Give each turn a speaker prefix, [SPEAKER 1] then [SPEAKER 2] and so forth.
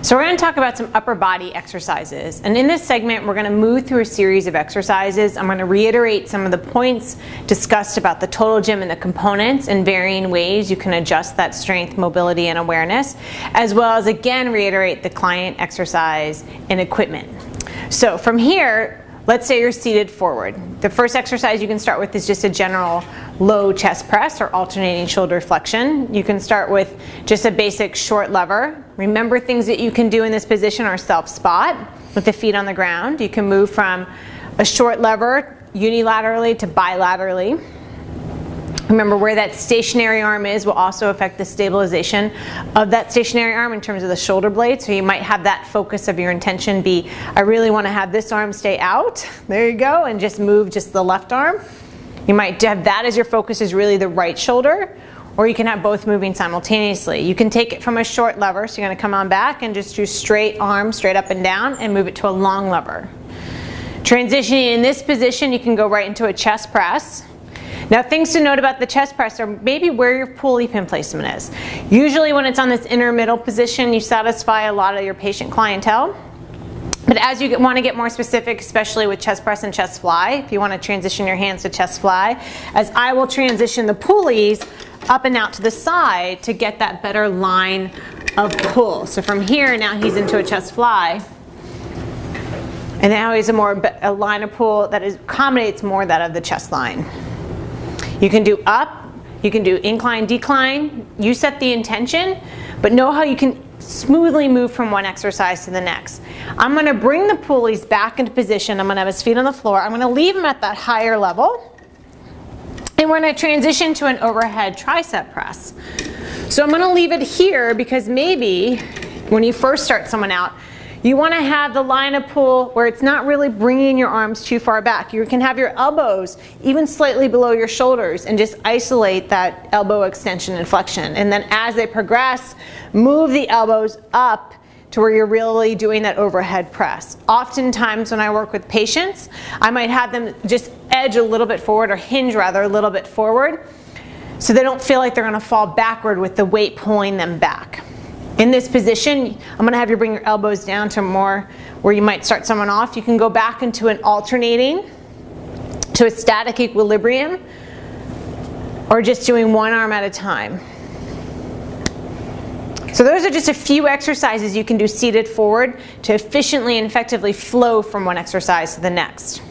[SPEAKER 1] So we're going to talk about some upper body exercises, and in this segment we're going to move through a series of exercises. I'm going to reiterate some of the points discussed about the total gym and the components and varying ways you can adjust that strength, mobility, and awareness, as well as again reiterate the client exercise and equipment. So from here, let's say you're seated forward. The first exercise you can start with is just a general low chest press or alternating shoulder flexion. You can start with just a basic short lever. Remember, things that you can do in this position are self-spot with the feet on the ground. You can move from a short lever unilaterally to bilaterally. Remember, where that stationary arm is will also affect the stabilization of that stationary arm in terms of the shoulder blade. So you might have that focus of your intention be, I really want to have this arm stay out. There you go, and just move just the left arm. You might have that as your focus is really the right shoulder, or you can have both moving simultaneously. You can take it from a short lever, so you're going to come on back and just do straight arm, straight up and down, and move it to a long lever. Transitioning in this position, you can go right into a chest press. Now, things to note about the chest press are maybe where your pulley pin placement is. Usually when it's on this inner middle position, you satisfy a lot of your patient clientele. But as you want to get more specific, especially with chest press and chest fly, if you want to transition your hands to chest fly, as I will transition the pulleys up and out to the side to get that better line of pull. So from here, now he's into a chest fly. And now he's a line of pull that accommodates more that of the chest line. You can do up, you can do incline, decline. You set the intention, but know how you can smoothly move from one exercise to the next. I'm going to bring the pulleys back into position. I'm going to have his feet on the floor. I'm going to leave him at that higher level. And we're going to transition to an overhead tricep press. So I'm going to leave it here because maybe when you first start someone out, you want to have the line of pull where it's not really bringing your arms too far back. You can have your elbows even slightly below your shoulders and just isolate that elbow extension and flexion. And then as they progress, move the elbows up to where you're really doing that overhead press. Oftentimes when I work with patients, I might have them just edge a little bit forward, or hinge rather a little bit forward, so they don't feel like they're going to fall backward with the weight pulling them back. In this position, I'm going to have you bring your elbows down to more where you might start someone off. You can go back into an alternating to a static equilibrium, or just doing one arm at a time. So those are just a few exercises you can do seated forward to efficiently and effectively flow from one exercise to the next.